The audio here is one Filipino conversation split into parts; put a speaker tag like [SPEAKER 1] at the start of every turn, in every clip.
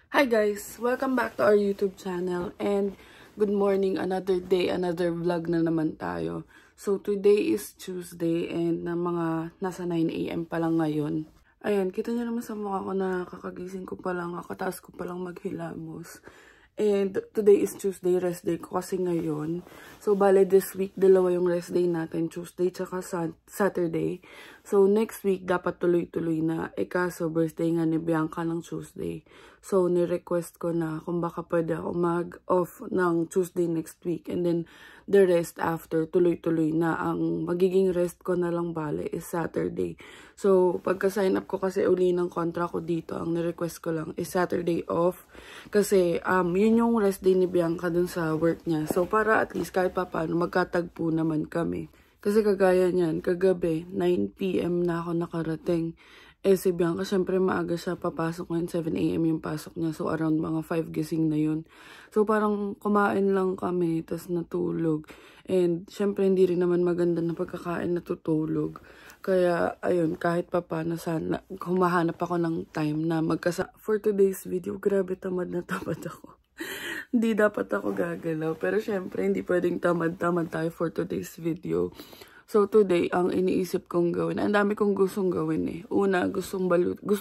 [SPEAKER 1] Hi guys! Welcome back to our YouTube channel and good morning, another day, another vlog na naman tayo. So today is Tuesday and na mga nasa 9 AM pa lang ngayon. Ayan, kita niyo naman sa mukha ko na kakagising ko pa lang, kakataas ko pa lang maghilamos. And today is Tuesday, rest day ko kasi ngayon. So, bale this week, dalawa yung rest day natin, Tuesday tsaka Saturday. So, next week, dapat tuloy-tuloy na. Kaso, birthday nga ni Bianca ng Tuesday. So, ni-request ko na kung baka pwede ako mag-off ng Tuesday next week. And then, the rest after, tuloy-tuloy na. Ang magiging rest ko na lang bale is Saturday. So, pagka-sign up ko kasi uli ng contract ko dito, ang ni-request ko lang is Saturday off. Kasi, yun yung rest day ni Bianca dun sa work niya. So, para at least kahit pa paano, magkatagpo naman kami. Kasi kagaya niyan, kagabi, 9 PM na ako nakarating. Si Bianca, syempre maaga siya papasok ngayon, 7 AM yung pasok niya. So, around mga 5 gising na yun. So, parang kumain lang kami, tas natulog. And, syempre, hindi rin naman maganda na pagkakain natutulog. Kaya, ayun, kahit pa paano sana, humahanap ako ng time na For today's video, grabe tamad na tamad ako. Hindi dapat ako gagalaw. Pero, syempre, hindi pwedeng tamad-tamad tayo for today's video. So, today, ang iniisip kong gawin, ang dami kong gustong gawin eh. Una, gusto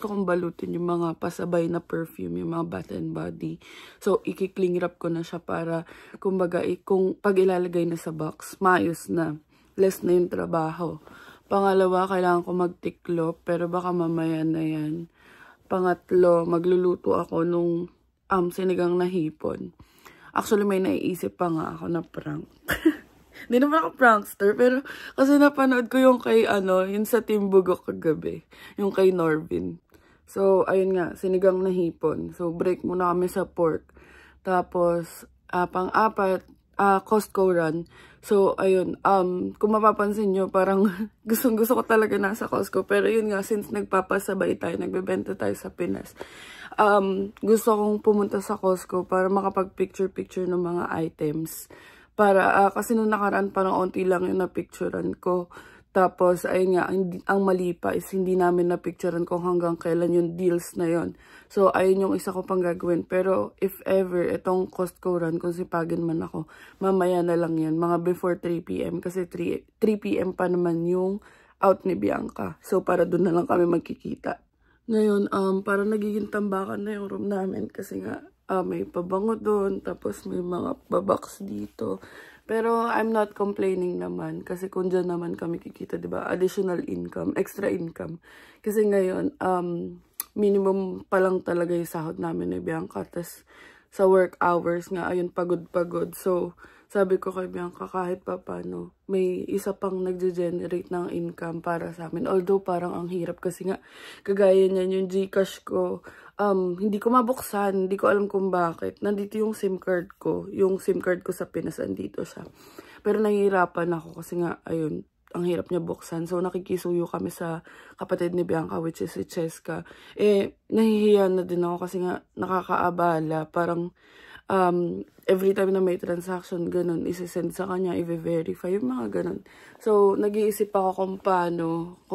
[SPEAKER 1] kong balutin yung mga pasabay na perfume, yung mga Bath and Body. So, ikikling wrap ko na siya para, kumbaga, kung pag ilalagay na sa box, maayos na. Less na yung trabaho. Pangalawa, kailangan ko magtiklop, pero baka mamaya na yan. Pangatlo, magluluto ako nung sinigang na hipon. Actually, may naiisip pa nga ako na prank. Hindi naman ako prankster, pero kasi napanood ko yung kay, yung sa Team Bugok kagabi. Yung kay Norvin. So, ayun nga, sinigang na hipon. So, break muna kami sa pork. Tapos, pang-apat, Costco run. So, ayun, kung mapapansin nyo, parang gustong-gusto ko talaga nasa Costco. Pero yun nga, since nagpapasabay tayo, nagbebenta tayo sa Pinas, gusto kong pumunta sa Costco para makapag-picture-picture ng mga items. Para, kasi nung nakaraan parang onti lang yung napicturean ko. Tapos, ayun nga, ang mali pa is hindi namin napicturean kung hanggang kailan yung deals na yon. So, ayun yung isa ko pang gagawin. Pero, if ever, itong Costco run, kung sipagin man ako, mamaya na lang yan. Mga before 3 PM. Kasi 3 PM pa naman yung out ni Bianca. So, para doon na lang kami magkikita. Ngayon, para nagiging tambakan na yung room namin. Kasi nga, may pabango doon, tapos may mga babaks dito. Pero I'm not complaining naman kasi kung dyan naman kami kikita, diba? Additional income, extra income. Kasi ngayon, minimum pa lang talaga yung sahod namin ni Bianca. Tapos sa work hours nga, ayun, pagod-pagod. So, sabi ko kay Bianca, kahit pa paano, may isa pang nagge-generate ng income para sa amin. Although parang ang hirap kasi nga, kagaya niyan yung GCash ko, hindi ko mabuksan, hindi ko alam kung bakit. Nandito yung SIM card ko. Yung SIM card ko sa Pinas, andito siya. Pero nahihirapan ako kasi nga, ayun, ang hirap niya buksan. So, nakikisuyo kami sa kapatid ni Bianca, which is si Cheska. Nahihiya na din ako kasi nga nakakaabala. Parang, every time na may transaction, ganun, isi-send sa kanya, i-verify, yung mga ganun. So, nag-iisip ako kung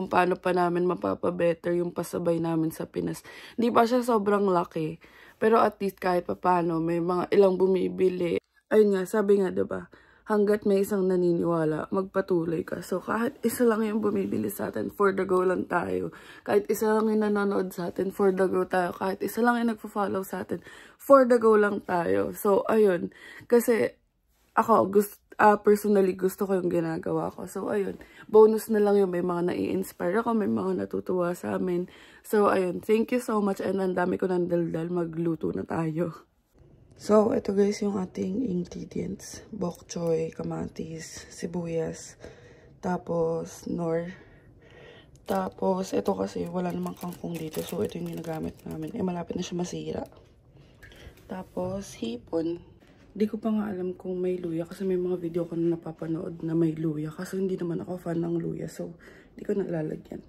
[SPEAKER 1] paano pa namin mapapabetter yung pasabay namin sa Pinas. Hindi pa siya sobrang laki, pero at least kahit pa paano, may mga ilang bumibili. Ayun nga, sabi nga, diba, hanggat may isang naniniwala, magpatuloy ka. So, kahit isa lang yung bumibili sa atin, for the go lang tayo. Kahit isa lang yung nanonood sa atin, for the go tayo. Kahit isa lang yung nagpo-follow sa atin, for the go lang tayo. So, ayun. Kasi, ako, personally, gusto ko yung ginagawa ko. So, ayun. Bonus na lang yung may mga nai-inspire ako, may mga natutuwa sa amin. So, ayun. Thank you so much. And ang dami ko ng daldal. Magluto na tayo. So, ito guys yung ating ingredients. Bok choy, kamatis, sibuyas, tapos nor. Tapos, ito kasi wala namang kangkong dito. So, ito yung ginagamit namin. Malapit na siya masira. Tapos, hipon. Di ko pa nga alam kung may luya kasi may mga video ko na napapanood na may luya. Kasi hindi naman ako fan ng luya. So, di ko nalalagyan.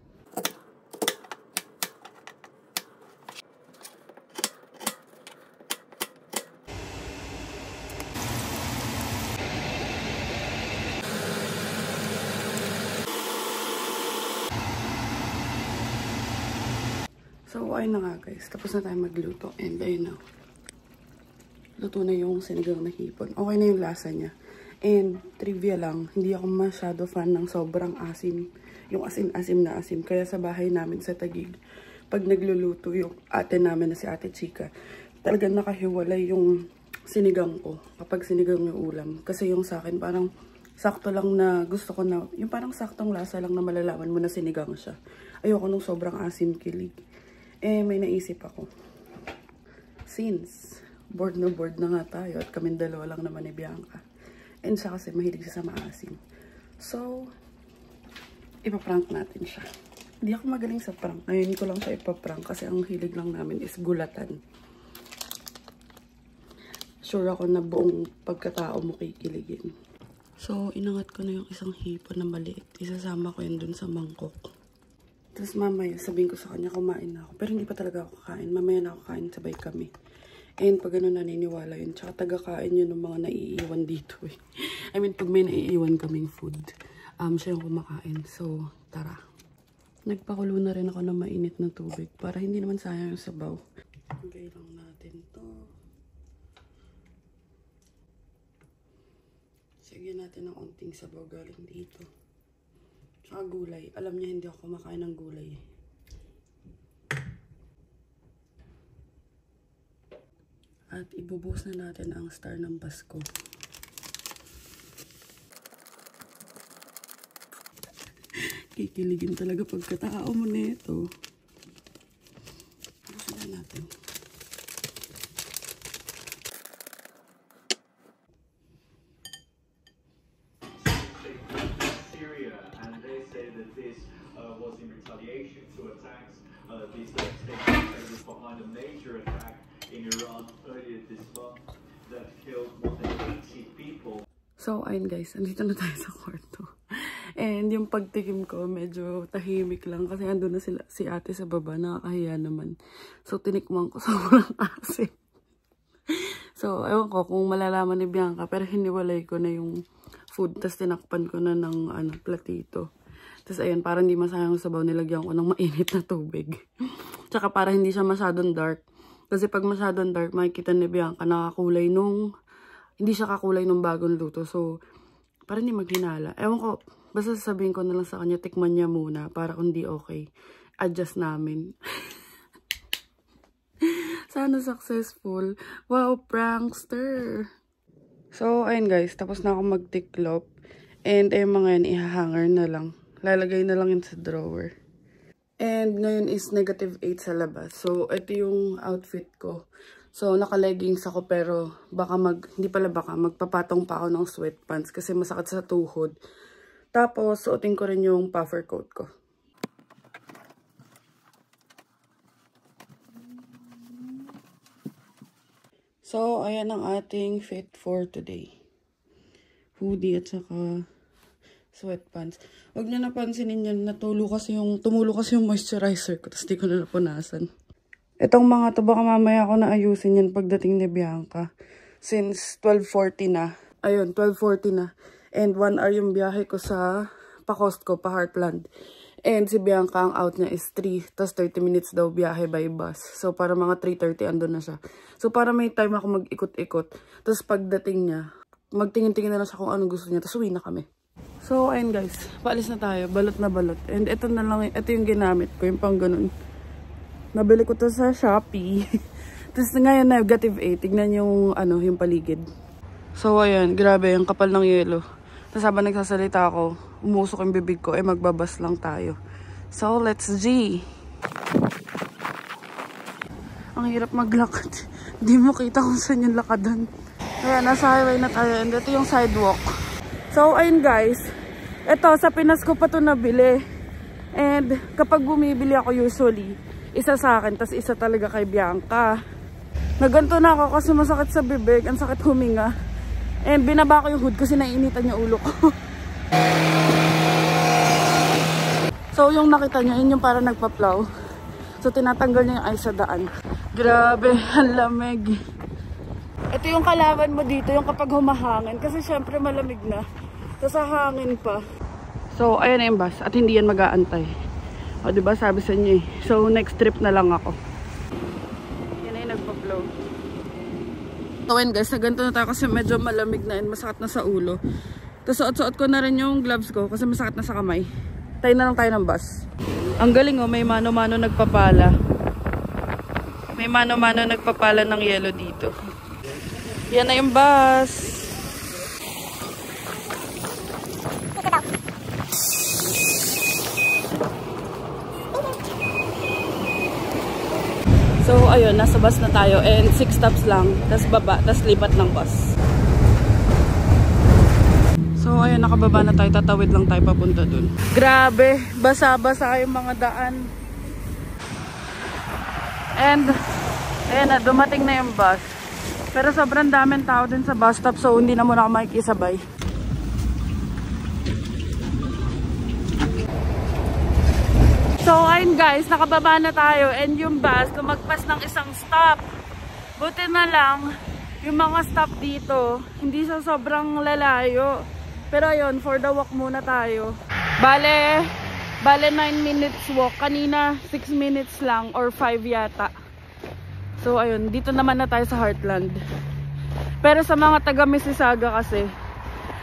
[SPEAKER 1] So, ayun na nga guys. Tapos na tayo magluto. And ayun na. Luto na yung sinigang na hipon. Okay na yung lasa niya. And trivia lang, hindi ako masyado fan ng sobrang asim. Yung asim na asim. Kaya sa bahay namin sa Taguig, pag nagluluto yung ate namin na si Ate Chika, talagang nakahiwalay yung sinigang ko kapag sinigang yung ulam. Kasi yung sa akin parang sakto lang na gusto ko na, yung parang saktong lasa lang na malalaman mo na sinigang siya. Ayoko nung sobrang asim kilig. May naisip ako. Since bored na nga tayo at kaming dalawa lang naman ni Bianca. And siya kasi mahilig siya sa maasim. So, ipaprank natin siya. Hindi ako magaling sa prank. Ngayon ko lang siya ipaprank kasi ang hilig lang namin is gulatan. Sure ako na buong pagkatao mo kikiligin. So, inangat ko na yung isang hipon na maliit. Isasama ko yun dun sa mangkok. Tapos mamaya, sabihin ko sa kanya, kumain na ako. Pero hindi pa talaga ako kakain. Mamaya na ako kain, sabay kami. And pag gano'n naniniwala yun, tsaka taga-kain yun ng mga naiiwan dito eh. I mean, pag may naiiwan kaming food, siya yung kumakain. So, tara. Nagpakulo na rin ako ng mainit na tubig para hindi naman sayang yung sabaw. Okay lang natin to. Sigyan natin ng onting sabaw galing dito. Tsaka gulay. Alam niya hindi ako kumakain ng gulay. At ibubuhos na natin ang star ng Pasko. Kikiligin talaga pagkatao mo nito. Buhusan na natin.
[SPEAKER 2] Was in retaliation to attacks. These statements behind a major attack in Iran earlier this month that killed more than 80 people.
[SPEAKER 1] So, ayun guys, andito na tayo sa kwarto. And yung pagtikim ko, medyo tahimik lang kasi andun na si ate sa baba, nakakahiya naman. So, tinikman ko sobrang asim. So, ewan ko kung malalaman ni Bianca, pero hiniwalay ko na yung food, tas tinakpan ko na ng platito. Tapos ayun, para hindi masayang sabaw, nilagyan ko ng mainit na tubig. Tsaka para hindi siya masyadong dark. Kasi pag masyadong dark, makikita ni Bianca nakakulay nung, hindi siya kakulay nung bagong luto. So, para hindi maghinala. Ewan ko, basta sasabihin ko na lang sa kanya, tikman niya muna. Para kung di okay, adjust namin. Sana successful. Wow, prankster! So, ayun guys, tapos na ako magtiklop. And mga yan, ihahanger na lang. Lalagay na lang yun sa drawer. And ngayon is -8 sa labas. So, ito yung outfit ko. So, naka-leggings ako pero baka magpapatong pa ako ng sweatpants kasi masakit sa tuhod. Tapos, suotin ko rin yung puffer coat ko. So, ayan ang ating fit for today. Hoodie at saka sweatpants. Huwag niyo napansinin yan, tumulo kasi yung moisturizer ko, tapos di ko na napunasan. Itong mga to, baka mamaya ako na ayusin yan pagdating ni Bianca. Since 12:40 na. Ayun, 12:40 na. And 1 hour yung biyahe ko sa pa-Costco, pa-Heartland. And si Bianca, ang out niya is 3, tapos 30 minutes daw biyahe by bus. So, para mga 3:30 andun na siya. So, para may time ako mag-ikot-ikot. Tapos pagdating niya, magtingin-tingin na lang siya kung anong gusto niya, tapos uwi na kami. So, ayun guys, paalis na tayo, balot na balot. And ito na lang, ito yung ginamit ko, yung pang ganun. Nabili ko to sa Shopee. Tapos ngayon na, -8, tignan yung, yung paligid. So, ayan, grabe, ang kapal ng yelo. Tapos habang nagsasalita ako, umusok yung bibig ko, magbabas lang tayo. So, let's G! Ang hirap maglakad. Hindi mo kita kung saan yung lakadan. Kaya, nasa highway na tayo, and ito yung sidewalk. So, ayun guys, ito, sa Pinas ko pa ito nabili. And, kapag bumibili ako usually, isa sa akin, tas isa talaga kay Bianca. Naganto na ako kasi masakit sa bibig, ang sakit huminga. And, binaba ko yung hood kasi naiinitan yung ulo ko. So, yung nakita nyo, yun yung para nagpa-plow. So, tinatanggal niya yung ice sa daan. Grabe, ang lamig. Ito yung kalaban mo dito, yung kapag humahangin. Kasi syempre malamig na. Tapos hangin pa. So, ayan na yung bus. At hindi yan mag-aantay. O, diba sabi sa inyo eh. So, next trip na lang ako. Yan ay nagpa-blow. So, and guys, na ganito na tayo kasi medyo malamig na and masakit na sa ulo. Tapos, suot-suot ko na rin yung gloves ko kasi masakit na sa kamay. Tayo na lang tayo ng bus. Ang galing oh, may mano-mano nagpapala. May mano-mano nagpapala ng yellow dito. Yan na yung bus. So, ayun, nasa bus na tayo and 6 stops lang. Tapos baba, tapos lipat ng bus. So, ayun, nakababa na tayo. Tatawid lang tayo papunta dun. Grabe, basa-basa yung mga daan. And, ayun na, dumating na yung bus. Pero sobrang daming tao din sa bus stop, so hindi na muna ako makikisabay. So, ayun guys, nakababa na tayo and yung bus kumagpas ng isang stop. Buti na lang, yung mga stop dito, hindi siya sobrang lalayo. Pero ayun, for the walk muna tayo. Bale 9 minutes walk. Kanina, 6 minutes lang or 5 yata. So, ayun, dito naman na tayo sa Heartland. Pero sa mga taga Mississauga kasi,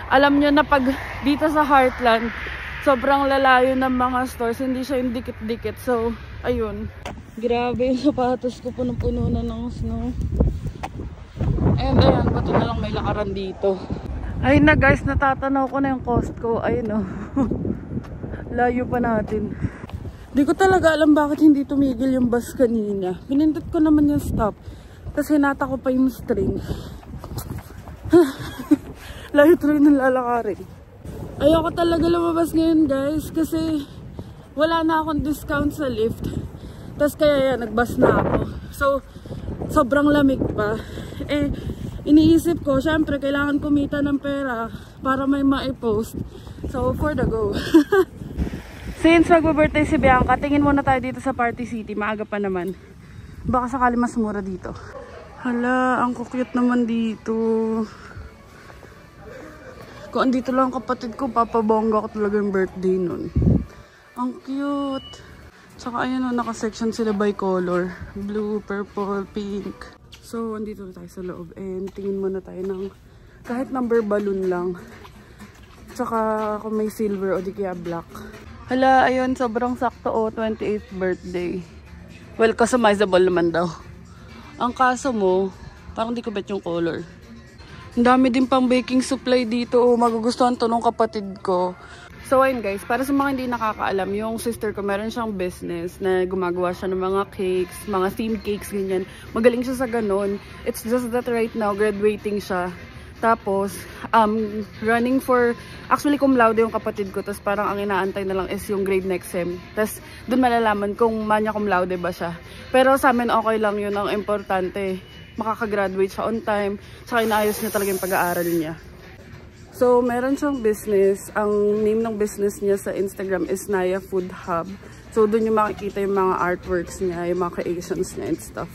[SPEAKER 1] alam nyo na pag dito sa Heartland, sobrang lalayo ng mga stores. Hindi siya yung dikit-dikit. So, ayun. Grabe yung sapatos ko. Punong-puno na ng snow. And ayan, bato na lang may lakaran dito. Ayun na guys, natatanaw ko na yung Costco. Ayun o. Layo pa natin. Di ko talaga alam bakit hindi tumigil yung bus kanina. Pinindot ko naman yung stop. Tapos hinata ko pa yung string. Layo tuloy ng lalakarin. Ayoko talaga lumabas ngayon guys kasi wala na akong discount sa Lyft. Tapos kaya yan, nagbus na ako. So, sobrang lamig pa. Eh, iniisip ko, syempre kailangan kumita ng pera para may ma-post. So, for the go. Since mag-birthday si Bianca, tingin muna tayo dito sa Party City. Maaga pa naman. Baka sakali mas mura dito. Hala, ang cute naman dito. Kung andito lang kapatid ko, papabongga ko talaga yung birthday nun. Ang cute. Tsaka ayun o, naka-section sila by color. Blue, purple, pink. So, andito na tayo sa loob. And tingin muna tayo ng kahit number balloon lang. Tsaka kung may silver o di kaya black. Hala, ayun, sobrang sakto o, 28th birthday. Well, customizable naman daw. Ang kaso mo, parang di ko bet yung color. Ang dami din pang baking supply dito. Oh, magugustuhan to nung kapatid ko. So, ayun guys, para sa mga hindi nakakaalam, yung sister ko, meron siyang business na gumagawa siya ng mga cakes, mga themed cakes, ganyan. Magaling siya sa ganun. It's just that right now, graduating siya. Tapos, running for, actually cum laude yung kapatid ko. Tapos parang ang inaantay na lang is yung grade next sem. Tapos, dun malalaman kung manya cum laude ba siya. Pero sa amin, okay lang yun. Ang importante, makakagraduate siya on time. Saka inaayos niya talaga yung pag-aaral niya. So, meron siyang business. Ang name ng business niya sa Instagram is Naya Food Hub. So, dun yung makikita yung mga artworks niya, yung mga creations niya and stuff.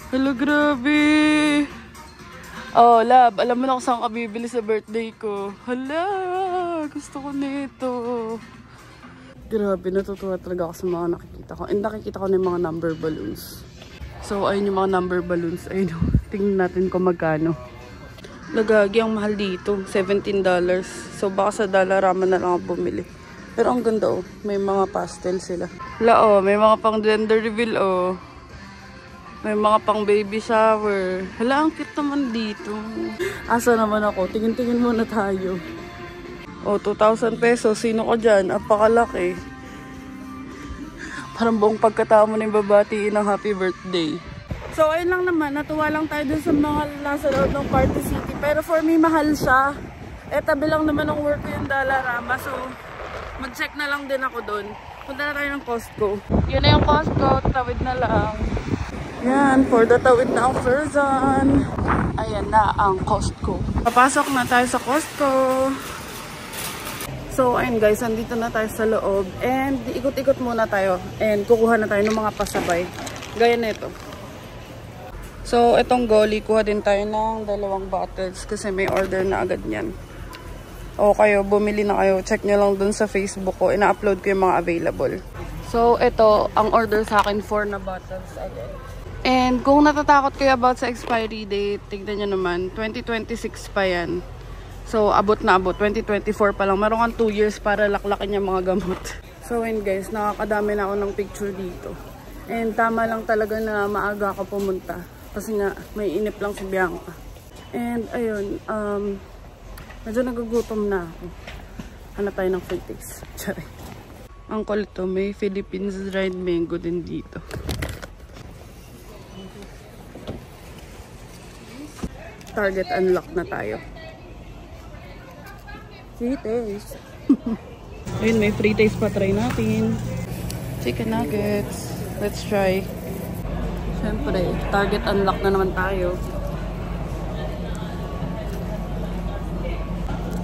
[SPEAKER 1] Hello, grabe! Oh, love, alam mo na kung saan ka bibili sa birthday ko. Hala, gusto ko nito. Grabe, natutuwa talaga ako sa mga nakikita ko. And nakikita ko na yung mga number balloons. So, ayun yung mga number balloons. Ayun, tingnan natin kung magkano. Lagagi, ang mahal dito. $17. So, baka sa Dollarama na lang ako bumili. Pero ang ganda oh. May mga pastel sila. Hala oh, may mga pang gender reveal oh. May mga pang baby shower. Hala, ang cute naman dito. Asa naman ako? Tingin-tingin muna tayo. O, 2,000 pesos. Sino ko dyan? Apakalaki. Parang buong pagkatao mo na yung babatiin ng happy birthday. So, ayun lang naman. Natuwa lang tayo dun sa mga nasa loob ng Party City. Pero for me, mahal siya. Eh, tabi lang naman ng work ko yung Dollarama. So, mag-check na lang din ako dun. Punta na tayo ng Costco. Yun na yung Costco. Tawid na lang. Yan, for the tawid na ang Ferzan. Ayan na ang Costco. Papasok na tayo sa Costco. So, ayun guys, andito na tayo sa loob. And ikot-ikot muna tayo. And kukuha na tayo ng mga pasabay. Gaya nito. So, itong Goli, kuha din tayo ng 2 bottles. Kasi may order na agad yan. O kayo, bumili na kayo. Check nyo lang dun sa Facebook ko. Ina-upload ko yung mga available. So, ito, ang order sa akin, 4 na bottles again. And kung natatakot kayo about sa expiry date, tignan nyo naman, 2026 pa yan. So, abot na abot. 2024 pa lang. Meron kang 2 years para laklakin yung mga gamot. So, and guys, nakakadami na ako ng picture dito. And tama lang talaga na maaga ako pumunta. Kasi nga, may inip lang si Bianca. And, ayun, medyo nagugutom na ako. Hanap tayo ng free taste. Charay. Ang kulit to, may Philippines dried mango din dito. Target unlock na tayo. Free taste. Ayun, may free taste pa. Try natin. Chicken nuggets. Let's try. Siyempre, target unlock na naman tayo.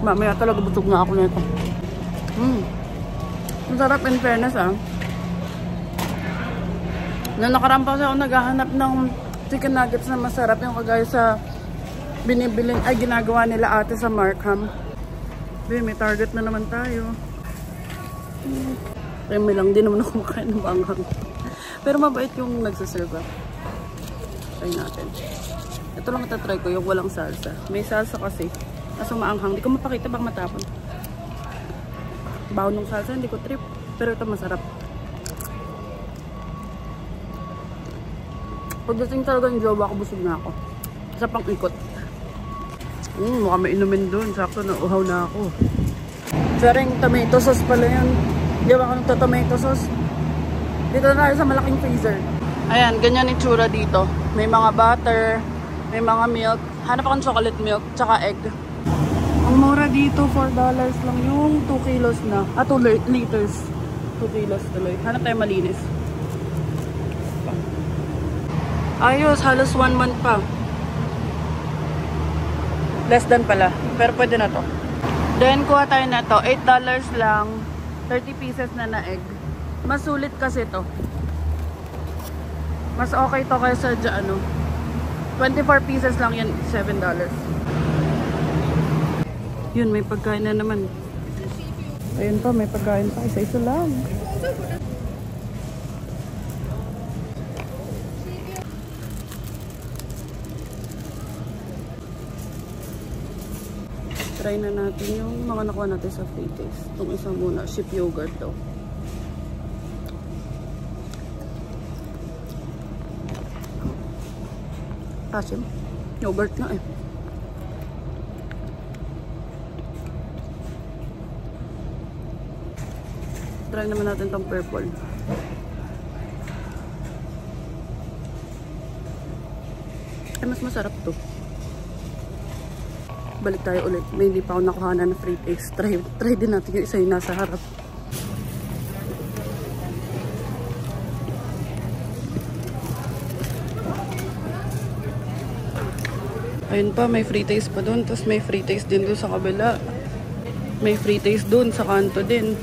[SPEAKER 1] Mamaya talaga busog na ako nito. Masarap in fairness Noong nakaraan pa kasi ako naghahanap ng chicken nuggets na masarap yung kagaya sa binibilin ay ginagawa nila ate sa Markham. May target na naman tayo. May lang din naman ako makain ng banghang. Pero mabait yung nagsaserve. Try natin. Ito lang itatry ko yung walang salsa. May salsa kasi. Kaso maanghang. Hindi ko mapakita baka matapon. Baho ng salsa, hindi ko trip. Pero ito masarap. Pagdating talaga yung jowa ko, busog na ako. Isa pang ikot. Mukha may inumin dun. Sakto na uhaw na ako. Saring tomato sauce pala yun. Di ba ako nagto-tomato sauce? Dito na tayo sa malaking freezer. Ayan, ganyan yung tsura dito. May mga butter, may mga milk. Hanap akong chocolate milk, tsaka egg. Ang mura dito, $4 lang yung 2 kilos na. 2 liters. 2 kilos tuloy. Hanap tayo malinis. Ayos, halos 1 month pa. Less than pala. Pero pwede na to. Then, kuha tayo na to. $8 lang. 30 pieces na egg. Mas sulit kasi to. Mas okay to kaysa dyan, 24 pieces lang yan, $7. Yun, may pagkain na naman. Ayun pa, may pagkain pa. Isa-isa lang. Try na natin yung mga nakuha natin sa free taste. Itong isa muna, ship yogurt daw. Kasim, yogurt nga eh. Try naman natin itong purple. Ay, mas masarap to. Balik tayo ulit. May hindi pa ako nakuha na free taste. Try din natin yung isa yung nasa harap. Ayun pa, may free taste pa dun. Tapos may free taste din dun sa kabila. May free taste dun sa kanto din.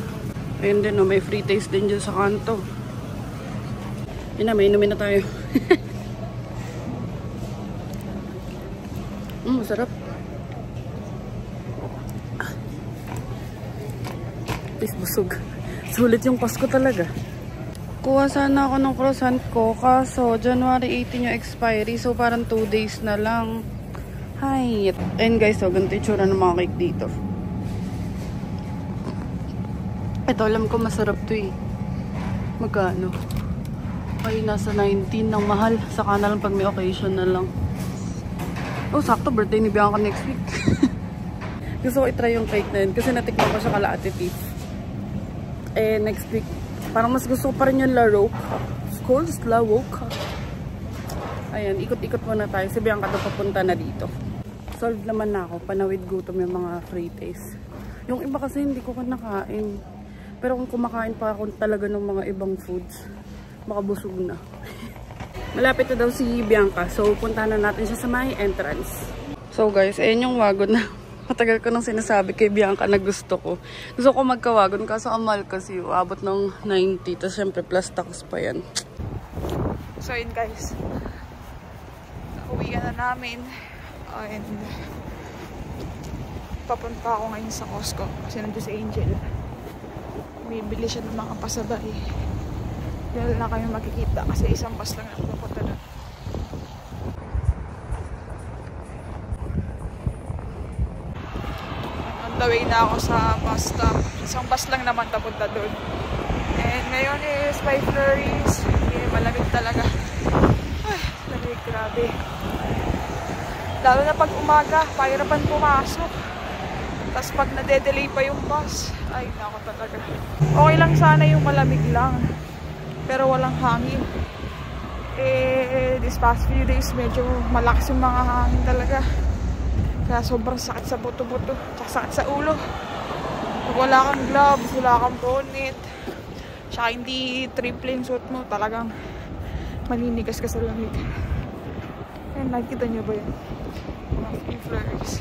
[SPEAKER 1] Ayun din, may free taste din dyan sa kanto. Yun na, may inumin na tayo. Masarap. Please, busog. Sulit yung Pasko talaga. Kuha sana ako ng croissant ko. Kaso, January 18 yung expiry. So, parang 2 days na lang. Hi. And guys, so, ganito yung tsura ng mga cake dito. Ito, alam ko masarap to eh. Magkano? Ay, nasa 19 ng mahal. Saka na lang pag may occasion na lang. Oh, sakto. Birthday ni Bianca next week. Gusto ko itry yung cake na yun. Kasi natikman ko siya kala Ate Tiff. Eh, next week. Parang mas gusto ko pa rin yung La Roca. Of course, La Roca. Ayan, ikot-ikot muna tayo. Si Bianca daw papunta na dito. Solve naman na ako. Panawid gutom yung mga free taste. Yung iba kasi hindi ko nakain. Pero kung kumakain pa ako talaga ng mga ibang foods, makabusog na. Malapit na daw si Bianca. So, punta na natin siya sa may entrance. So guys, ayan yung wagon na matagal ko nang sinasabi kay Bianca na gusto ko. Gusto ko magkawagon kaso amal kasi abot ng 90. Tapos syempre plus tax pa yan. So yun guys. Uwi na namin. And papunta ako ngayon sa Costco. Kasi nandun si Angel. Bibili siya ng mga pasabay.
[SPEAKER 3] Yan lang kami makikita kasi isang bus lang ako papunta doon. On the way na ako sa bus stop. Isang bus lang naman papunta doon. And ngayon is by flurries. Malamig talaga. Ay, lamig, grabe. Lalo na pag umaga, pahirapan pumasok. Tapos pag nade-delay pa yung bus, ay nako talaga. Okay lang sana yung malamig lang. Pero walang hangin. This past few days, medyo malakas yung mga hangin talaga. Kaya sobrang sakit sa buto-buto. Tsaka sakit sa ulo. Pag wala kang gloves, wala kang bonnet. Tsaka hindi triple yung suit mo, talagang malinigas ka sa lamig. Ayan, nakikita nyo ba yun? Mga flurries.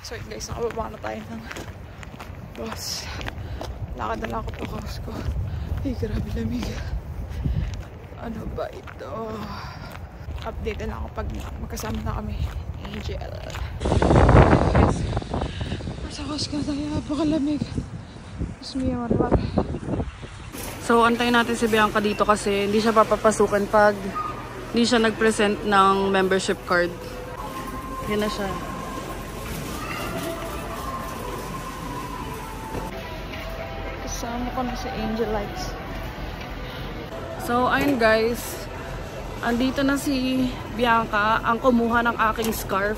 [SPEAKER 3] So yun guys, nakababa na tayo ng bus. Lakad na lang ako pa house ko. Ay, grabe lamig. Ano ba ito? Update na lang ako pag magkasama na kami. Angel. Yes. Nasa house ka tayo. Napakalamig. Mas may marmar.
[SPEAKER 1] So, antayin natin si Bianca dito kasi hindi siya papapasukan pag hindi siya nag-present ng membership card. Yan na siya.
[SPEAKER 3] Kasama ko na si Angel Lights.
[SPEAKER 1] So, ayun guys. Andito na si Bianca ang kumuha ng aking scarf.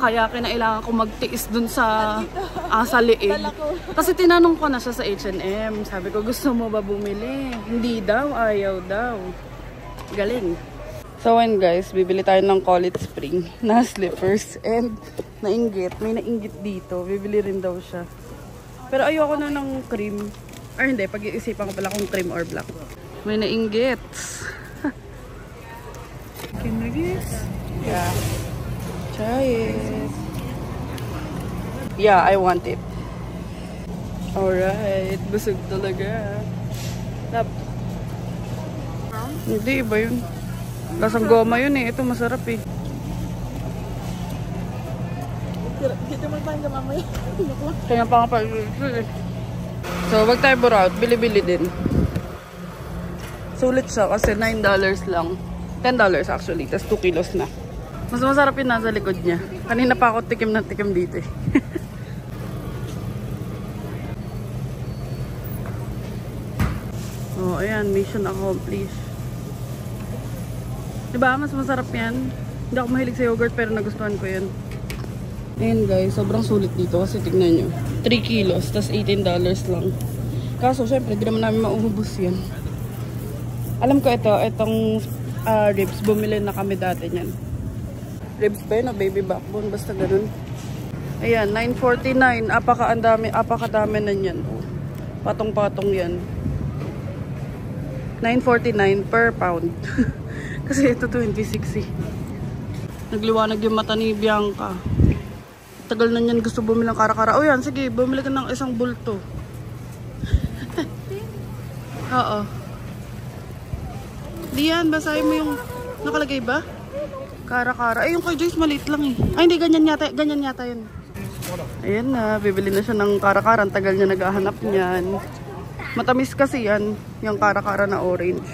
[SPEAKER 1] Kaya kinailangan ko magtiis dun sa liig. Kasi tinanong ko na siya sa H&M. Sabi ko, gusto mo ba bumili? Hindi daw, ayaw daw. Galing. So ayun guys, bibili tayo ng College Spring na slippers. And nainggit, may nainggit dito. Bibili rin daw siya. Pero ayoko na ng cream. Or hindi, pag-iisipan ko pala kung cream or black. May nainggit.
[SPEAKER 3] Can you guess?
[SPEAKER 1] Yeah. Try it. Yeah, I want it. Alright. Busog talaga. Tap. Hindi, iba yun. Lasang goma yun eh. Ito masarap eh.
[SPEAKER 3] Dito mo tayo mamaya.
[SPEAKER 1] Kaya pa nga pa. So, wag tayo buraut. Bili-bili din. Sulit siya kasi $9 lang. $10 actually. Tapos 2 kilos na. Mas masarap yun nasa likod niya. Kanina pa ako tikim na tikim dito eh. Oh, ayan. Mission accomplished. Diba? Mas masarap yan. Hindi ako mahilig sa yogurt pero nagustuhan ko yan. Ayan guys. Sobrang sulit dito kasi tignan nyo. 3 kilos. Tapos $18 lang. Kaso syempre, di naman namin mauubos yan. Alam ko itong ribs. Bumili na kami dati niyan. Ribs ba yun o baby backbone? Basta ganun. Ayan, $9.49. Apakadami na yan. Patong-patong yan. $9.49 per pound. Kasi ito 26 eh. Nagliwanag yung mata ni Bianca. Tagal na niyan gusto bumili ng kara-kara. O yan, sige, bumili ka ng isang bulto. Oo. Diyan, basahin mo yung nakalagay ba? Kara-kara. Ay, yung kay Joyce maliit lang eh. Ay, hindi, ganyan yata yun. Ayan na, bibili na siya ng kara-kara. Ang tagal niya naghahanap niyan. Matamis kasi yan, yung kara-kara na orange.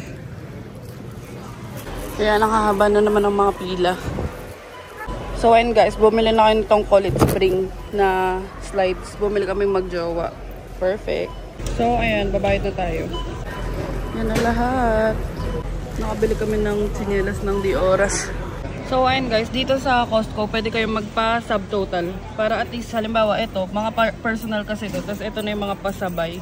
[SPEAKER 1] Kaya nakahaba na naman ang mga pila. So, ayun guys, bumili na kayo nitong College Spring na slides. Bumili kami magjowa. Perfect. So, ayan, babayad na tayo. Yan na lahat. Nakabili kami ng tsinelas ng di oras. So, ayun guys, dito sa Costco, pwede kayong magpa-subtotal. Para at least, halimbawa, ito, mga personal kasi ito. Tapos, ito na yung mga pasabay.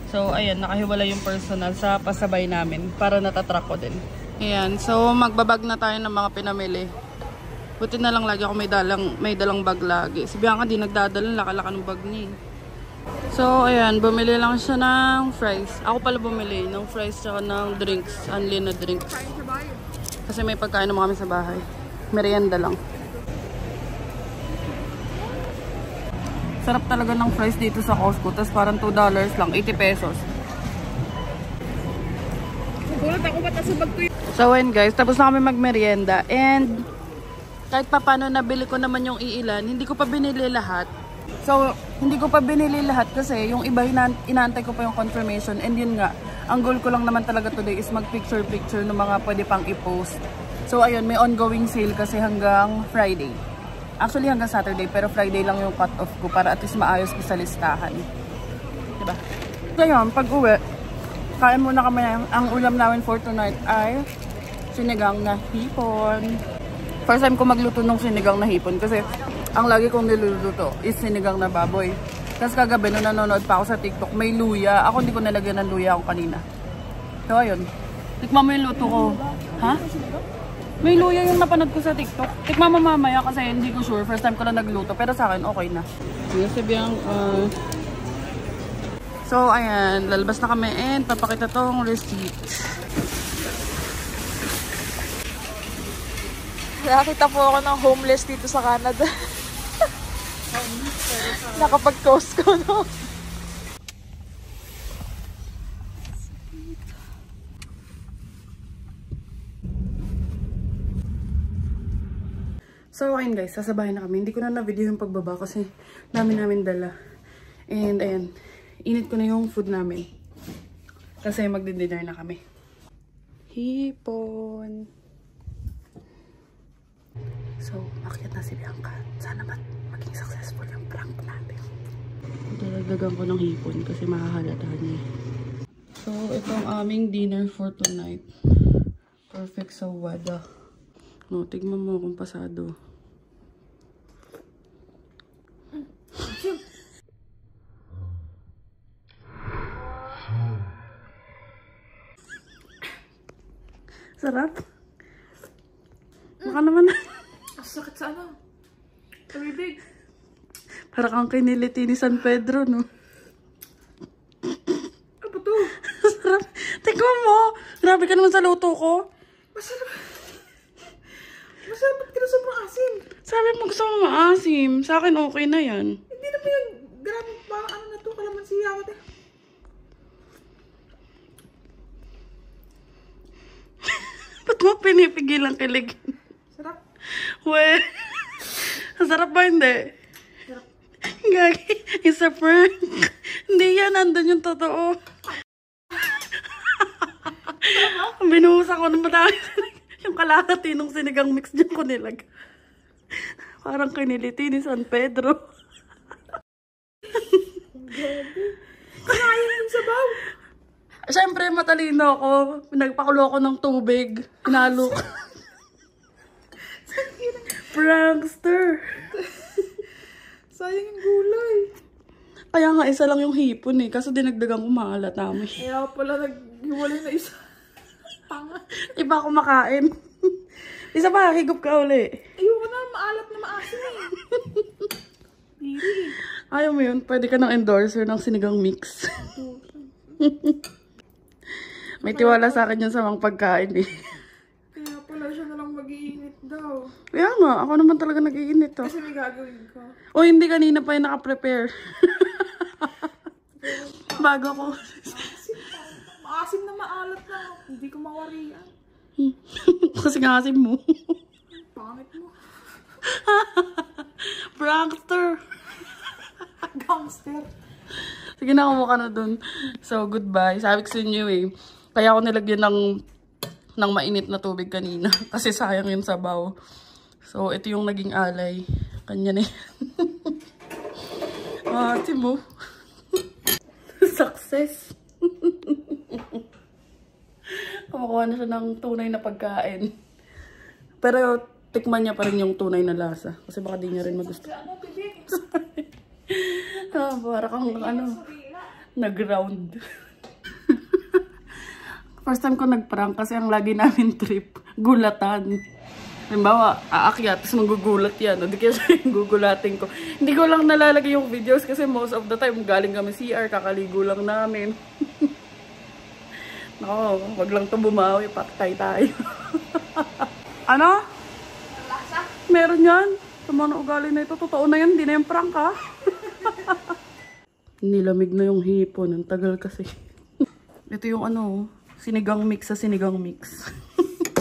[SPEAKER 1] So, ayan, nakahiwala yung personal sa pasabay namin. Para natatrack ko din. Ayan, so, magbabag na tayo ng mga pinamili. Buti na lang lagi ako may dalang bag lagi. Si Bianca di nagdadala, laka-laka ng bag niya. So, ayan, bumili lang siya ng fries. Ako pala bumili ng fries tsaka ng drinks, unli na drinks. Kasi may pagkain naman kami sa bahay. Merienda lang. Sarap talaga ng fries dito sa Costco. Tapos parang $2 lang, 80 pesos.
[SPEAKER 3] Nagulat ako ba't nasa bag ko yun?
[SPEAKER 1] So, ayan guys, tapos na kami magmerienda. And kahit papano nabili ko naman yung iilan, hindi ko pa binili lahat. So, hindi ko pa binili lahat kasi yung iba inaantay ko pa yung confirmation. And yun nga, ang goal ko lang naman talaga today is mag-picture-picture ng mga pwede pang i-post. So, ayun, may ongoing sale kasi hanggang Friday. Actually, hanggang Saturday, pero Friday lang yung cut-off ko para at least maayos ko sa listahan. Diba? So, yun, pag-uwi, kain muna kami. Ang ulam namin for tonight ay sinigang na hipon. First time ko magluto ng sinigang na hipon kasi ang lagi kong niluluto is sinigang na baboy. Tapos kagabi nung nanonood pa ako sa TikTok, may luya. Ako hindi ko nalagyan ng luya ako kanina. So ayun, tikman mo yung luto ko. Ha? May luya yung napanood ko sa TikTok. Tikman mo mamaya kasi hindi ko sure. First time ko lang nagluto. Pero sa akin, okay na. Sabihan, so ayan, lalabas na kami and papakita tong receipt.
[SPEAKER 3] Nakakita po ako ng homeless dito sa Canada. Nakapag-Costco, no?
[SPEAKER 1] So, ayun guys, sasabahin na kami. Hindi ko na na-video yung pagbaba kasi namin dala. And ayan, init ko na yung food namin. Kasi magdi-dinner na kami. Hipon. So, makiat na si Bianca. Sana maging successful yung prank natin. Dadagdagan ko ng hipon kasi makahalata niya. So, ito ang aming dinner for tonight. Perfect sa wada. No, tignan mo kung pasado. Sarap. Baka naman.
[SPEAKER 3] Sakit sa ano? Pabibig.
[SPEAKER 1] Para kang kiniliti ni San Pedro, no?
[SPEAKER 3] Ano to?
[SPEAKER 1] Sarap. Tignan mo. Grabe ka naman sa luto ko.
[SPEAKER 3] Masarap. Masarap. Ba't ka na sobrang asim?
[SPEAKER 1] Sabi mo gusto mo maasim. Sa akin okay na yan.
[SPEAKER 3] Hindi na ba yung grabe parang ano na to? Kalamansi ako eh.
[SPEAKER 1] Ba't mo pinipigilan kiligin?
[SPEAKER 3] Sarap.
[SPEAKER 1] We. Sarap ba hindi?
[SPEAKER 3] Sarap.
[SPEAKER 1] Gagi. It's a prank. Hindi yan. Nandun yung totoo. Binuhusan ko ng madami. Yung kalahati nung sinigang mix dyan ko nilag. Parang kiniliti ni San Pedro.
[SPEAKER 3] Kanayan yung sabaw.
[SPEAKER 1] Siyempre, matalino ako. Nagpakulo ko ng tubig. Hinalo ko. Prankster.
[SPEAKER 3] Sayang yung gulay.
[SPEAKER 1] Kaya nga, isa lang yung hipon eh. Kaso dinagdagan ko maalat namin.
[SPEAKER 3] Kaya pala naghiwalay na isa. Tanga.
[SPEAKER 1] Iba ako makain. Isa pa, higop ka uli.
[SPEAKER 3] Ayoko na, maalat na maasim eh. Diri.
[SPEAKER 1] Ayaw mo yun, pwede ka ng endorser ng sinigang mix. May tiwala sa akin yun sa mga pagkain eh.
[SPEAKER 3] Kaya pala siya nalang mag-iinit daw.
[SPEAKER 1] Kaya nga, ako naman talaga nag-iinit to.
[SPEAKER 3] Kasi may gagawin ko.
[SPEAKER 1] O hindi, kanina pa yung naka-prepare. Bago ko.
[SPEAKER 3] Maasim na maalat na. Hindi ko mawarian.
[SPEAKER 1] Kasi nga asim mo.
[SPEAKER 3] Pangit mo.
[SPEAKER 1] Prankster.
[SPEAKER 3] Gangster.
[SPEAKER 1] Sige na, kumuha ka na dun. So, goodbye. Sabi ko sa inyo eh. Kaya ako nilagyan ng mainit na tubig kanina. Kasi sayang yung sabaw. So, ito yung naging alay. Kanya na yan. Ate mo. Success. Kumukuha na siya ng tunay na pagkain. Pero, tikman niya pa rin yung tunay na lasa. Kasi baka di niya rin magusto. Para kang nag-round. First time ko nag-prank kasi ang lagi namin trip, gulatan. Halimbawa, aakyat, tapos magugulat yan. Hindi kaya siya yung gugulatin ko. Hindi ko lang nalalagay yung videos kasi most of the time galing kami CR, kakaligo lang namin. Nako, wag lang ito bumawi, patay tayo. Ano? Meron yan. Sa mga ugali na ito, totoo na yan. Hindi na yung prank ha. Nilamig na yung hipon. Ang tagal kasi. Ito yung ano, sinigang mix sa sinigang mix.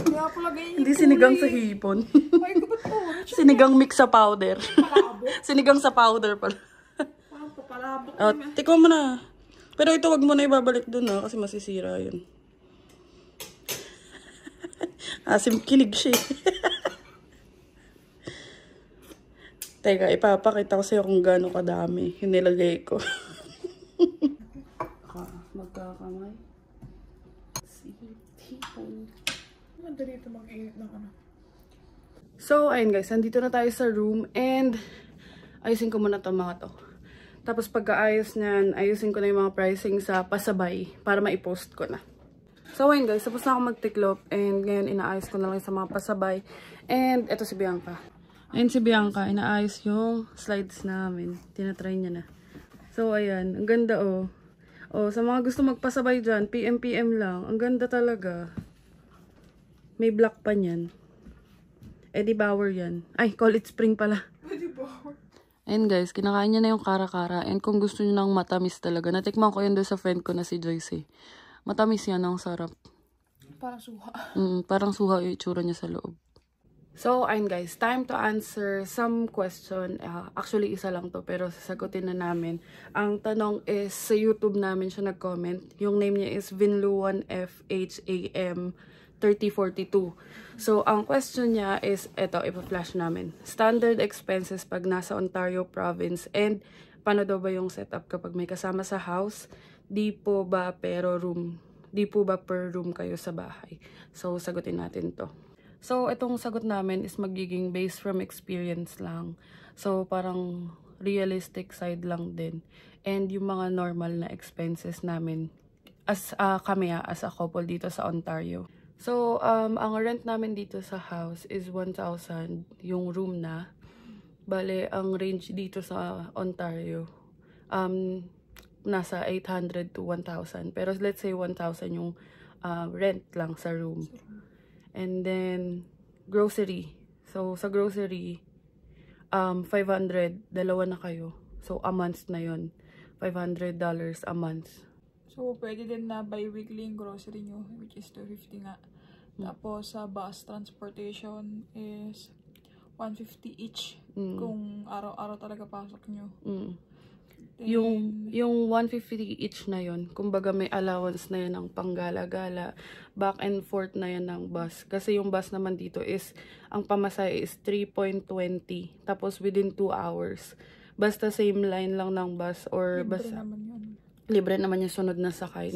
[SPEAKER 3] Kaya Kaya pala ganyan
[SPEAKER 1] Hindi sinigang sa hipon.
[SPEAKER 3] Ay, ba't orange?
[SPEAKER 1] Sinigang mix sa powder.
[SPEAKER 3] Palabo.
[SPEAKER 1] Sinigang sa powder pala.
[SPEAKER 3] Parang papalabo.
[SPEAKER 1] Tikman mo na. Pero ito wag mo na ibabalik dun kasi masisira yun. Asim kilig siya. Teka, ipapakita ko sa'yo kung gaano kadami yung nilagay ko. Magkakamay.
[SPEAKER 3] Madali ito mag-iit ng ano.
[SPEAKER 1] So, ayun guys, nandito na tayo sa room and ayusin ko muna itong mga to. Tapos pagkaayos niyan, ayusin ko na yung mga pricing sa pasabay para maipost ko na. So, ayun guys, tapos na ako magtiklop and ngayon inaayos ko na lang sa mga pasabay. And eto si Bianca. Ayun si Bianca, inaayos yung slides namin. Tinatry niya na. So, ayan, ang ganda oh. Oh, sa mga gusto magpasabay dyan, PM lang. Ang ganda talaga. May black pa niyan. Eddie Bauer yan. Ay, Call It Spring pala.
[SPEAKER 3] Eddie Bauer.
[SPEAKER 1] And guys, kinakain niya na yung kara-kara. And kung gusto niyo ng matamis talaga, natikman ko yun doon sa friend ko na si Joyce. Matamis yan, ang sarap.
[SPEAKER 3] Parang suha.
[SPEAKER 1] Parang suha yung itsura niya sa loob. So, ayun guys, time to answer some question. Actually, isa lang to, pero sasagutin na namin. Ang tanong is, sa YouTube namin siya nag-comment. Yung name niya is Vinluan FHAM 3042. So, ang question niya is, eto, ipa-flash namin. Standard expenses pag nasa Ontario province and paano daw ba yung setup kapag may kasama sa house? Di po ba per room kayo sa bahay? So, sagutin natin to. So, itong sagot namin is magiging based from experience lang. So, parang realistic side lang din. And yung mga normal na expenses namin as kami as a couple dito sa Ontario. So, ang rent namin dito sa house is 1,000 yung room na. Bale, ang range dito sa Ontario, nasa 800 to 1,000. Pero let's say 1,000 yung rent lang sa room. And then, grocery. So, sa grocery, 500, dalawa na kayo. So, a month na yun. $500 a month.
[SPEAKER 3] So, pwede din na bi-weekly yung grocery nyo, which is $250 nga. Tapos, sa bus transportation is $150 each. Kung araw-araw talaga pasok nyo.
[SPEAKER 1] Yung 150 each na yun, kumbaga may allowance na yan ng panggala-gala, back and forth na yan ng bus. Kasi yung bus naman dito is, ang pamasahe is 3.20, tapos within 2 hours. Basta same line lang ng bus or
[SPEAKER 3] Libre
[SPEAKER 1] basta
[SPEAKER 3] naman yun.
[SPEAKER 1] Libre naman yung sunod na sakay.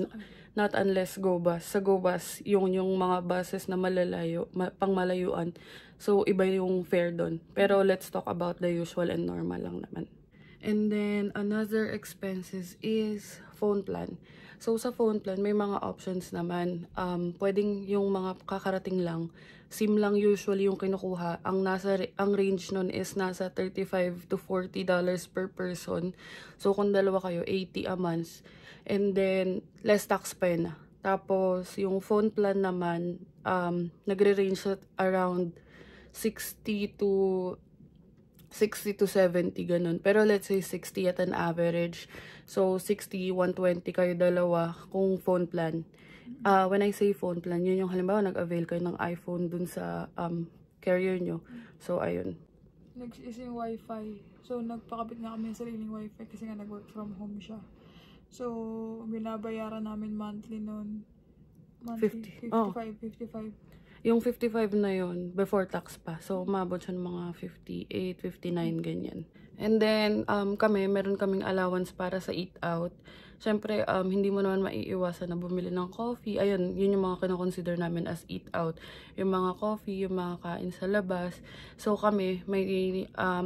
[SPEAKER 1] Not unless go bus. Sa go bus, yung mga buses na malalayo, pangmalayuan. So, iba yung fare doon. Pero let's talk about the usual and normal lang naman. And then, another expenses is phone plan. So, sa phone plan, may mga options naman. Pwedeng yung mga kakarating lang. SIM lang usually yung kinukuha. Ang range nun is nasa $35 to $40 per person. So, kung dalawa kayo, 80 a month. And then, less tax pa yun. Tapos, yung phone plan naman, nagre-range at around 60 to 70, ganun. Pero let's say 60 at an average. So, 60, 120 kayo dalawa kung phone plan. When I say phone plan, yun yung halimbawa nag-avail kayo ng iPhone dun sa carrier nyo. So, ayun.
[SPEAKER 3] Next is yung Wi-Fi. So, nagpakabit nga kami ng sariling Wi-Fi kasi nga nag-work from home siya. So, binabayaran namin monthly nun. Monthly, 55.
[SPEAKER 1] Yung 55 na yun, before tax pa. So, umabot siya ng mga 58, 59, ganyan. And then, meron kaming allowance para sa eat out. Siyempre, hindi mo naman maiiwasan na bumili ng coffee. Ayun, yun yung mga kinoconsider namin as eat out. Yung mga coffee, yung mga kain sa labas. So, kami, may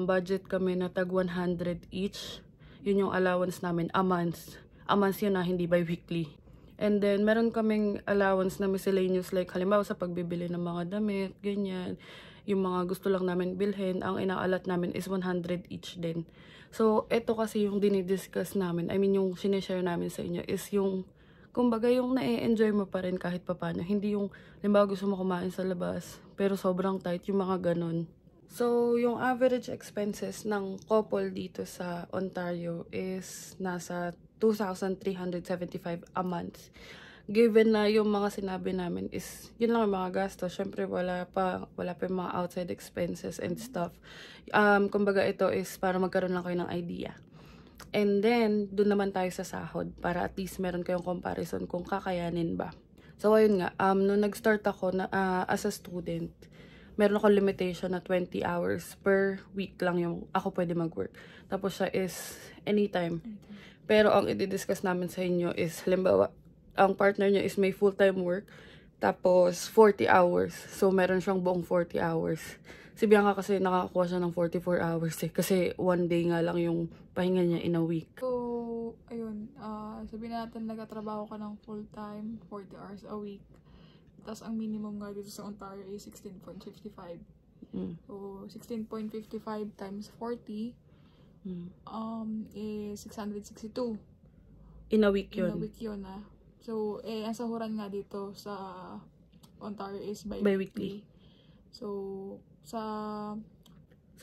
[SPEAKER 1] budget kami na tag 100 each. Yun yung allowance namin, a month. A month yun na, hindi by weekly. And then, meron kaming allowance na miscellaneous like halimbawa sa pagbibili ng mga damit, ganyan. Yung mga gusto lang namin bilhin, ang inaalat namin is 100 each din. So, ito kasi yung dinidiscuss namin, I mean yung sinishare namin sa inyo is yung, kumbaga yung na-enjoy mo pa rin kahit papano. Hindi yung, halimbawa gusto mo kumain sa labas, pero sobrang tight yung mga ganun. So, yung average expenses ng couple dito sa Ontario is nasa $2,375 a month. given na yung mga sinabi namin is, yun lang yung mga gastos. Syempre, wala pa yung mga outside expenses and stuff. Kumbaga, ito is para magkaroon lang kayo ng idea. And then, dun naman tayo sa sahod para at least meron kayong comparison kung kakayanin ba. So, ayun nga, nung nag-start ako as a student, meron akong limitation na 20 hours per week lang yung ako pwede mag-work. Tapos siya is anytime. Pero ang i-discuss namin sa inyo is, halimbawa, ang partner niya is may full-time work, tapos 40 hours. So, meron siyang buong 40 hours. Si Bianca kasi nakakakuha siya ng 44 hours eh. Kasi one day nga lang yung pahinga niya in a week.
[SPEAKER 3] So, ayun, sabihin natin nagtatrabaho ka ng full-time, 40 hours a week. Tapos ang minimum nga dito sa Ontario is 16.55. So, 16.55 times 40 is 662.
[SPEAKER 1] In a week yun.
[SPEAKER 3] In a week yun So, ang sahuran nga dito sa Ontario is
[SPEAKER 1] Bi-weekly.
[SPEAKER 3] So, sa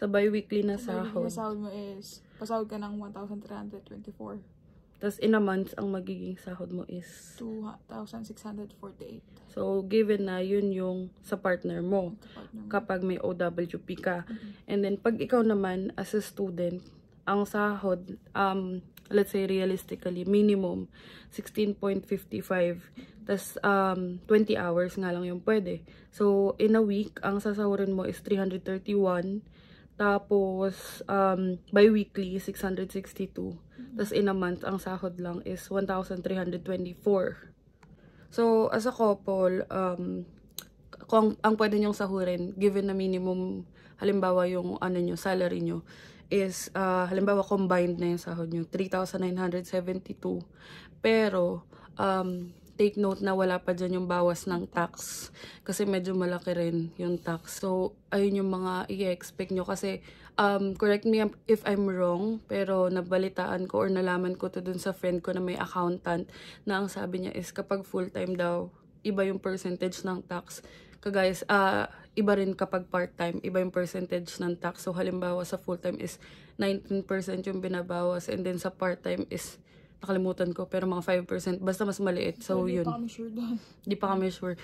[SPEAKER 1] bi-weekly na
[SPEAKER 3] sahod
[SPEAKER 1] sahod.
[SPEAKER 3] mo is, pasahod ka ng 1,324.
[SPEAKER 1] Tapos in a month, ang magiging sahod mo is
[SPEAKER 3] 2,648.
[SPEAKER 1] So, given na yun yung sa partner mo. Kapag may OWP ka. And then, pag ikaw naman, as a student, ang sahod, let's say realistically, minimum 16.55. Tas 20 hours nga lang yung pwede. So, in a week, ang sasahurin mo is 331. Tapos, bi-weekly, 662. Tas in a month, ang sahod lang is 1,324. So, as a couple, kung ang pwede nyong sahurin, given na minimum, halimbawa yung salary nyo, is, halimbawa, combined na yung sahod nyo, 3,972. Pero, take note na wala pa dyan yung bawas ng tax. Kasi medyo malaki rin yung tax. So, ayun yung mga i-expect nyo. Kasi, correct me if I'm wrong, pero nabalitaan ko or nalaman ko to dun sa friend ko na may accountant, na ang sabi niya is kapag full-time daw, iba yung percentage ng tax. Guys, iba rin kapag part-time, iba yung percentage ng tax. So, halimbawa sa full-time is 19% yung binabawas, and then sa part-time is, nakalimutan ko, pero mga 5%, basta mas maliit. So, yun.
[SPEAKER 3] Di pa kami sure doon.
[SPEAKER 1] Di pa kami sure.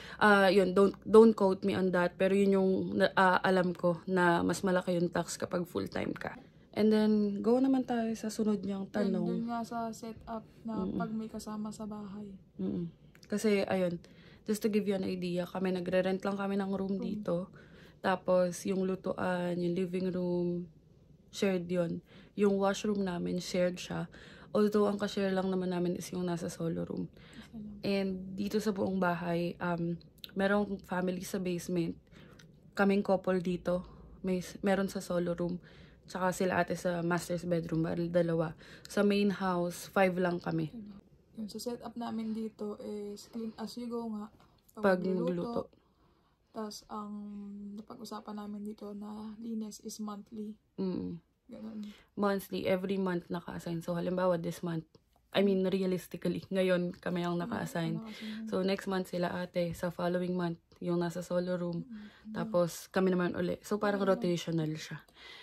[SPEAKER 1] Yun, don't quote me on that, pero yun yung alam ko na mas malaki yung tax kapag full-time ka. And then, go naman tayo sa sunod niyang tanong.
[SPEAKER 3] Doon nga sa setup na pag may kasama sa bahay.
[SPEAKER 1] Kasi, ayun, just to give you an idea, kami nagre-rent lang kami ng room dito. Tapos, yung lutuan, yung living room, shared yun. Yung washroom namin, shared siya. Although, ang ka-share lang naman namin is yung nasa solo room. And dito sa buong bahay, merong family sa basement. Kaming couple dito. Meron sa solo room. Tsaka sila ate sa master's bedroom, dalawa. Sa main house, 5 lang kami.
[SPEAKER 3] Yung sa setup namin dito is clean as you go nga.
[SPEAKER 1] Pag nagluto.
[SPEAKER 3] Tapos, ang napag-usapan namin dito na linis is monthly. Ganun.
[SPEAKER 1] Monthly, every month naka-assign. So, halimbawa, this month, I mean, realistically, ngayon kami ang naka-assign. So, next month sila ate. Sa following month, yung nasa solo room. Tapos, kami naman uli. So, parang rotational siya.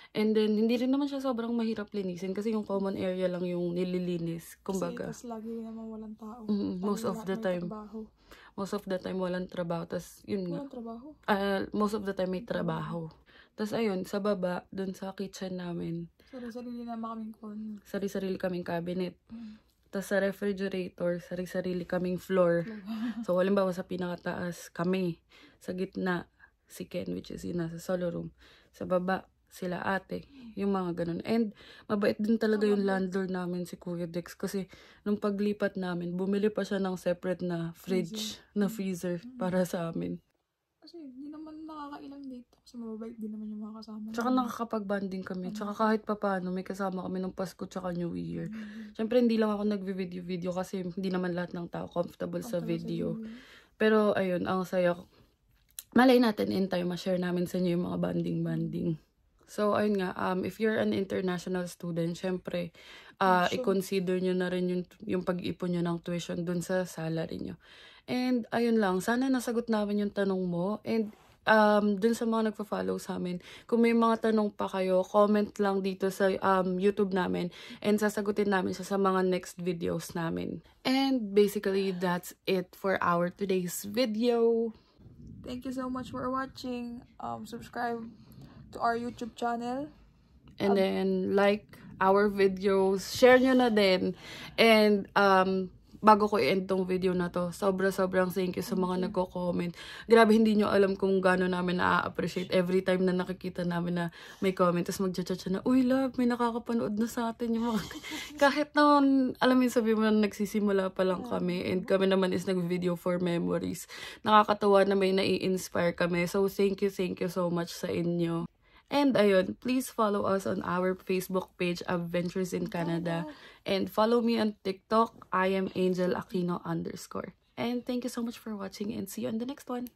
[SPEAKER 1] And then, hindi rin naman siya sobrang mahirap linisin kasi yung common area lang yung nililinis. Kumbaga.
[SPEAKER 3] Kasi lagi naman walang tao.
[SPEAKER 1] Most of the time. Most of the time, walang trabaho. Tapos, yun nga.
[SPEAKER 3] Walang trabaho?
[SPEAKER 1] Most of the time, may trabaho. Tapos, ayun, sa baba, dun sa kitchen namin.
[SPEAKER 3] Sarili-sarili naman kaming corner.
[SPEAKER 1] Sarili-sarili kaming cabinet. Tapos, sa refrigerator, sarili-sarili kaming floor. So, halimbawa, sa pinakataas, kami. Sa gitna, si Ken, which is yung nasa solo room. Sa baba, sila ate. Yung mga ganun. And, mabait din talaga yung landlord namin, si Kuya Dex. Kasi, nung paglipat namin, bumili pa siya ng separate na fridge, na freezer, para sa amin.
[SPEAKER 3] Kasi, hindi naman nakakailang dito. Kasi mababait din naman yung mga kasama.
[SPEAKER 1] Tsaka nakakapag-banding kami. Tsaka kahit papaano, may kasama kami ng Pasko tsaka New Year. Siyempre, hindi lang ako nagvi-video kasi hindi naman lahat ng tao comfortable sa video. Pero, ayun, ang saya ko. Malay natin in time, ma-share namin sa inyo yung mga banding-banding. So, ayun nga, if you're an international student, syempre, i-consider nyo na rin yung pag-ipon nyo ng tuition dun sa salary nyo. And, ayun lang, sana nasagot namin yung tanong mo. And, dun sa mga nagpa-follow sa amin, kung may mga tanong pa kayo, comment lang dito sa YouTube namin and sasagutin namin siya sa mga next videos namin. And basically, that's it for our today's video.
[SPEAKER 3] Thank you so much for watching. Subscribe to our YouTube channel.
[SPEAKER 1] And then, like our videos, share nyo na din. And, bago ko i-end tong video na to, sobrang thank you sa mga nagko-comment. Grabe, hindi nyo alam kung gaano namin na-appreciate every time na nakikita namin na may comment. Tapos mag-chat na, uy love, may nakakapanood na sa atin yung mga... Kahit naman, alam mo sabi mo na nagsisimula pa lang kami. And kami naman is nag-video for memories. Nakakatawa na may nai-inspire kami. So thank you so much sa inyo. And ayun, please follow us on our Facebook page, Adventures in Canada. And follow me on TikTok. I am Angel Aquino _. And thank you so much for watching and see you on the next one.